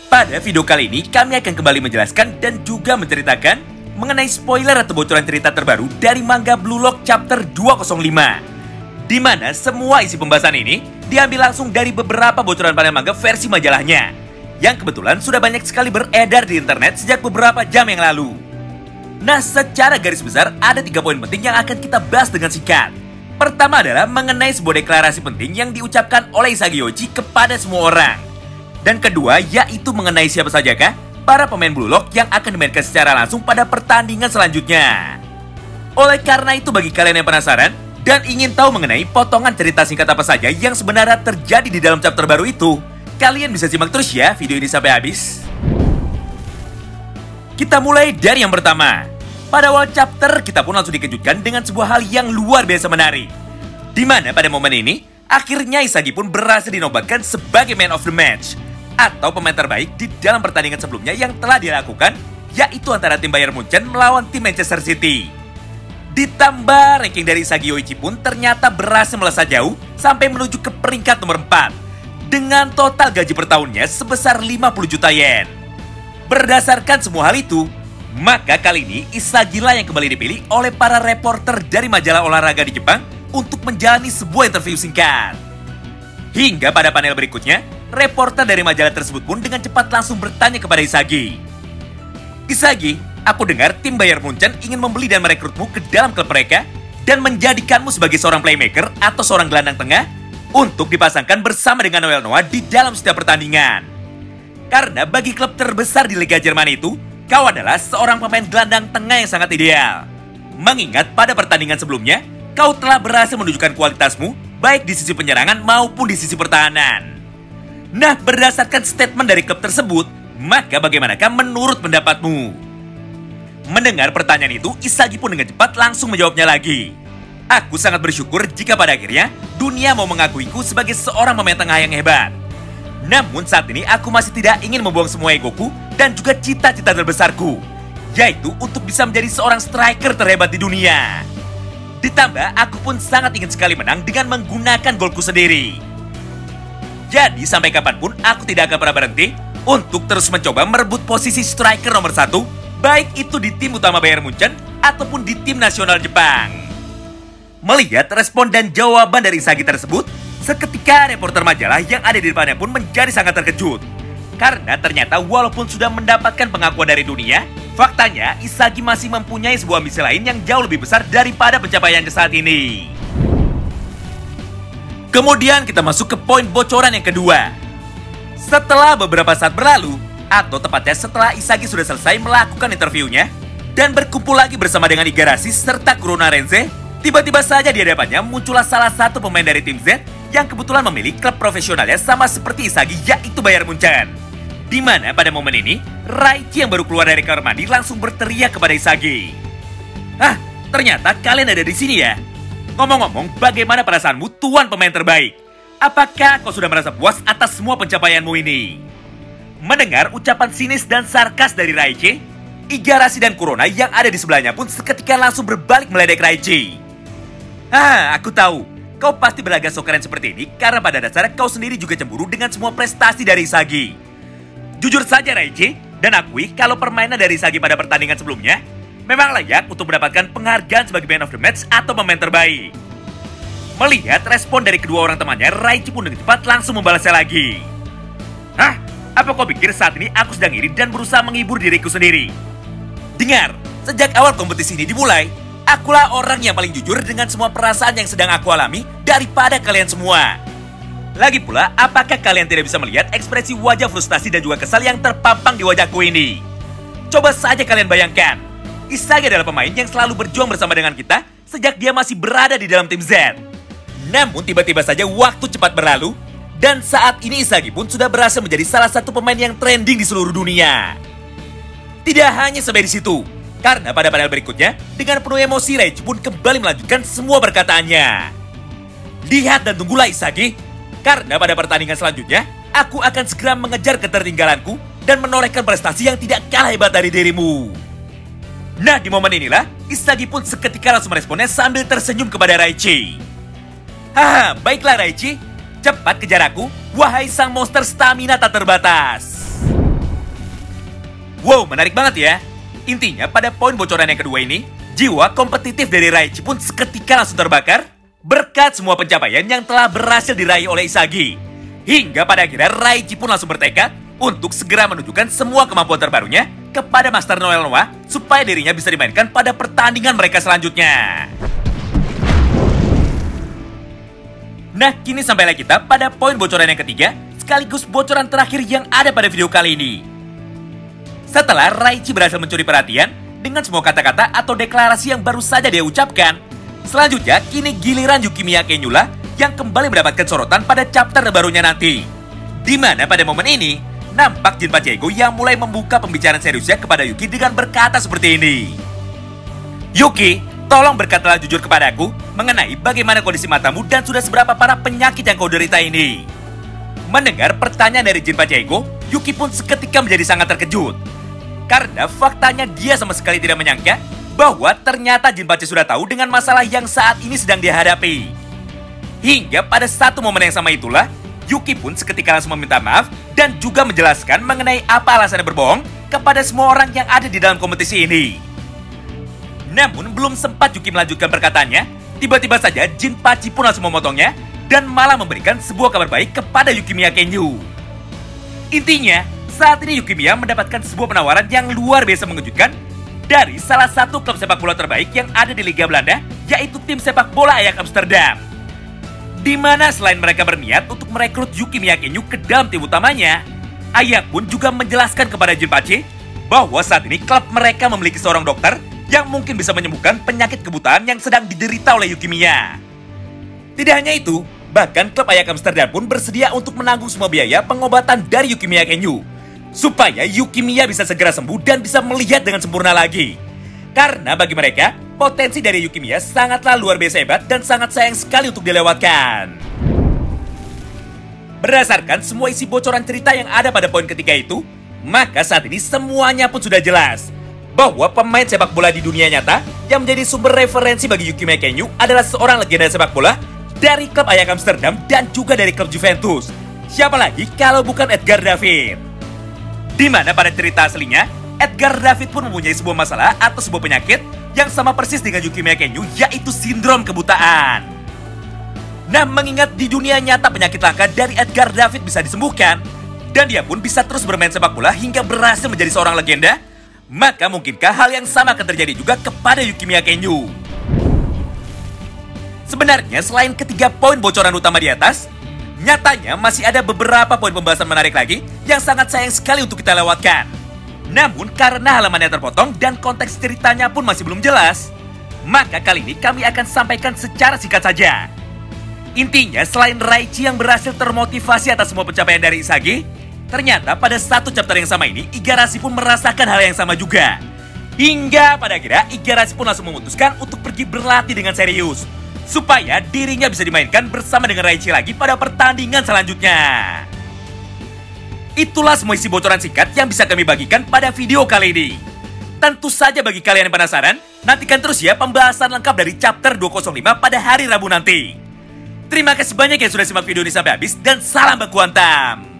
Pada video kali ini, kami akan kembali menjelaskan dan juga menceritakan mengenai spoiler atau bocoran cerita terbaru dari manga Blue Lock Chapter 205. Di mana semua isi pembahasan ini diambil langsung dari beberapa bocoran panel manga versi majalahnya, yang kebetulan sudah banyak sekali beredar di internet sejak beberapa jam yang lalu. Nah, secara garis besar ada 3 poin penting yang akan kita bahas dengan singkat. Pertama adalah mengenai sebuah deklarasi penting yang diucapkan oleh Isagi Yoichi kepada semua orang. Dan kedua, yaitu mengenai siapa sajakah para pemain Blue Lock yang akan dimainkan secara langsung pada pertandingan selanjutnya. Oleh karena itu, bagi kalian yang penasaran dan ingin tahu mengenai potongan cerita singkat apa saja yang sebenarnya terjadi di dalam chapter baru itu, kalian bisa simak terus ya video ini sampai habis. Kita mulai dari yang pertama. Pada awal chapter, kita pun langsung dikejutkan dengan sebuah hal yang luar biasa menarik. Di mana pada momen ini, akhirnya Isagi pun berhasil dinobatkan sebagai man of the match, atau pemain terbaik di dalam pertandingan sebelumnya yang telah dilakukan, yaitu antara tim Bayern Munchen melawan tim Manchester City. Ditambah ranking dari Isagi Yoichi pun ternyata berhasil melesat jauh sampai menuju ke peringkat nomor 4 dengan total gaji per tahunnya sebesar 50 juta yen. Berdasarkan semua hal itu, maka kali ini Isagi lah yang kembali dipilih oleh para reporter dari majalah olahraga di Jepang untuk menjalani sebuah interview singkat. Hingga pada panel berikutnya, reporter dari majalah tersebut pun dengan cepat langsung bertanya kepada Isagi. Isagi, aku dengar tim Bayern Munchen ingin membeli dan merekrutmu ke dalam klub mereka dan menjadikanmu sebagai seorang playmaker atau seorang gelandang tengah untuk dipasangkan bersama dengan Noel Noah di dalam setiap pertandingan. Karena bagi klub terbesar di Liga Jerman itu, kau adalah seorang pemain gelandang tengah yang sangat ideal. Mengingat pada pertandingan sebelumnya, kau telah berhasil menunjukkan kualitasmu baik di sisi penyerangan maupun di sisi pertahanan. Nah, berdasarkan statement dari klub tersebut, maka bagaimanakah menurut pendapatmu? Mendengar pertanyaan itu, Isagi pun dengan cepat langsung menjawabnya lagi. Aku sangat bersyukur jika pada akhirnya dunia mau mengakuiku sebagai seorang pemain tengah yang hebat. Namun saat ini aku masih tidak ingin membuang semua egoku dan juga cita-cita terbesarku, yaitu untuk bisa menjadi seorang striker terhebat di dunia. Ditambah, aku pun sangat ingin sekali menang dengan menggunakan golku sendiri. Jadi sampai kapanpun aku tidak akan pernah berhenti untuk terus mencoba merebut posisi striker nomor 1, baik itu di tim utama Bayern Munchen ataupun di tim nasional Jepang. Melihat respon dan jawaban dari Isagi tersebut, seketika reporter majalah yang ada di depannya pun menjadi sangat terkejut. Karena ternyata walaupun sudah mendapatkan pengakuan dari dunia, faktanya Isagi masih mempunyai sebuah ambisi lain yang jauh lebih besar daripada pencapaiannya saat ini. Kemudian kita masuk ke poin bocoran yang kedua. Setelah beberapa saat berlalu, atau tepatnya setelah Isagi sudah selesai melakukan interviewnya dan berkumpul lagi bersama dengan Igarashi serta Kurona Renze, tiba-tiba saja di hadapannya muncullah salah satu pemain dari tim Z yang kebetulan memiliki klub profesionalnya sama seperti Isagi, yaitu Bayern Munchen. Di mana pada momen ini, Raichi yang baru keluar dari kamar mandi langsung berteriak kepada Isagi. "Ah, ternyata kalian ada di sini ya? Ngomong-ngomong, bagaimana perasaanmu, tuan pemain terbaik? Apakah kau sudah merasa puas atas semua pencapaianmu ini?" Mendengar ucapan sinis dan sarkas dari Raichi, Igarashi dan Kurona yang ada di sebelahnya pun seketika langsung berbalik meledek Raichi. "Ah, aku tahu. Kau pasti berlagak so keren seperti ini karena pada dasarnya kau sendiri juga cemburu dengan semua prestasi dari Isagi. Jujur saja Raichi, dan akui kalau permainan dari Isagi pada pertandingan sebelumnya memang layak untuk mendapatkan penghargaan sebagai man of the match atau pemain terbaik." Melihat respon dari kedua orang temannya, Raichi pun dengan cepat langsung membalasnya lagi. "Hah? Apa kau pikir saat ini aku sedang iri dan berusaha menghibur diriku sendiri? Dengar, sejak awal kompetisi ini dimulai, akulah orang yang paling jujur dengan semua perasaan yang sedang aku alami daripada kalian semua. Lagi pula, apakah kalian tidak bisa melihat ekspresi wajah frustasi dan juga kesal yang terpampang di wajahku ini? Coba saja kalian bayangkan, Isagi adalah pemain yang selalu berjuang bersama dengan kita sejak dia masih berada di dalam tim Z. Namun tiba-tiba saja waktu cepat berlalu, dan saat ini Isagi pun sudah berhasil menjadi salah satu pemain yang trending di seluruh dunia. Tidak hanya sampai di situ, karena pada panel berikutnya, dengan penuh emosi Raichi pun kembali melanjutkan semua perkataannya. Lihat dan tunggulah Isagi, karena pada pertandingan selanjutnya, aku akan segera mengejar ketertinggalanku dan menorehkan prestasi yang tidak kalah hebat dari dirimu. Nah, di momen inilah, Isagi pun seketika langsung meresponnya sambil tersenyum kepada Raichi. Haha, baiklah Raichi. Cepat kejar aku, wahai sang monster stamina tak terbatas. Wow, menarik banget ya. Intinya pada poin bocoran yang kedua ini, jiwa kompetitif dari Raichi pun seketika langsung terbakar berkat semua pencapaian yang telah berhasil diraih oleh Isagi. Hingga pada akhirnya Raichi pun langsung bertekad untuk segera menunjukkan semua kemampuan terbarunya kepada Master Noel Noah supaya dirinya bisa dimainkan pada pertandingan mereka selanjutnya. Nah, kini sampailah kita pada poin bocoran yang ketiga, sekaligus bocoran terakhir yang ada pada video kali ini. Setelah Raichi berhasil mencuri perhatian dengan semua kata-kata atau deklarasi yang baru saja dia ucapkan, selanjutnya kini giliran Yukimiya Kenyula yang kembali mendapatkan sorotan pada chapter terbarunya nanti. Di mana pada momen ini, nampak Jinpa Chieko yang mulai membuka pembicaraan seriusnya kepada Yuki dengan berkata seperti ini. Yuki, tolong berkatalah jujur kepadaku mengenai bagaimana kondisi matamu dan sudah seberapa parah penyakit yang kau derita ini. Mendengar pertanyaan dari Jinpa Chieko, Yuki pun seketika menjadi sangat terkejut. Karena faktanya dia sama sekali tidak menyangka bahwa ternyata Jinpachi sudah tahu dengan masalah yang saat ini sedang dihadapi. Hingga pada satu momen yang sama itulah, Yuki pun seketika langsung meminta maaf dan juga menjelaskan mengenai apa alasannya berbohong kepada semua orang yang ada di dalam kompetisi ini. Namun belum sempat Yuki melanjutkan perkataannya, tiba-tiba saja Jinpachi pun langsung memotongnya dan malah memberikan sebuah kabar baik kepada Yukimiya Kenyu. Intinya, saat ini Yukimiya mendapatkan sebuah penawaran yang luar biasa mengejutkan dari salah satu klub sepak bola terbaik yang ada di Liga Belanda, yaitu tim sepak bola Ajax Amsterdam. Di mana selain mereka berniat untuk merekrut Yukimiya Kenyu ke dalam tim utamanya, Ajax pun juga menjelaskan kepada Jinpachi bahwa saat ini klub mereka memiliki seorang dokter yang mungkin bisa menyembuhkan penyakit kebutaan yang sedang diderita oleh Yukimiya. Tidak hanya itu, bahkan klub Ajax Amsterdam pun bersedia untuk menanggung semua biaya pengobatan dari Yukimiya Kenyu, supaya Yukimiya bisa segera sembuh dan bisa melihat dengan sempurna lagi. Karena bagi mereka, potensi dari Yukimiya sangatlah luar biasa hebat dan sangat sayang sekali untuk dilewatkan. Berdasarkan semua isi bocoran cerita yang ada pada poin ketiga itu, maka saat ini semuanya pun sudah jelas bahwa pemain sepak bola di dunia nyata yang menjadi sumber referensi bagi Yukimiya Kenyu adalah seorang legenda sepak bola dari klub Ajax Amsterdam dan juga dari klub Juventus. Siapa lagi kalau bukan Edgar David? Di mana pada cerita aslinya, Edgar David pun mempunyai sebuah masalah atau sebuah penyakit yang sama persis dengan Yukimiya Kenyu, yaitu sindrom kebutaan. Nah, mengingat di dunia nyata penyakit langka dari Edgar David bisa disembuhkan, dan dia pun bisa terus bermain sepak bola hingga berhasil menjadi seorang legenda, maka mungkinkah hal yang sama akan terjadi juga kepada Yukimiya Kenyu? Sebenarnya selain ketiga poin bocoran utama di atas, nyatanya masih ada beberapa poin pembahasan menarik lagi yang sangat sayang sekali untuk kita lewatkan. Namun karena halamannya terpotong dan konteks ceritanya pun masih belum jelas, maka kali ini kami akan sampaikan secara singkat saja. Intinya selain Raichi yang berhasil termotivasi atas semua pencapaian dari Isagi, ternyata pada satu chapter yang sama ini, Igarashi pun merasakan hal yang sama juga. Hingga pada akhirnya, Igarashi pun langsung memutuskan untuk pergi berlatih dengan serius, supaya dirinya bisa dimainkan bersama dengan Raichi lagi pada pertandingan selanjutnya. Itulah semua isi bocoran singkat yang bisa kami bagikan pada video kali ini. Tentu saja bagi kalian yang penasaran, nantikan terus ya pembahasan lengkap dari chapter 205 pada hari Rabu nanti. Terima kasih banyak yang sudah simak video ini sampai habis dan salam baku hantam.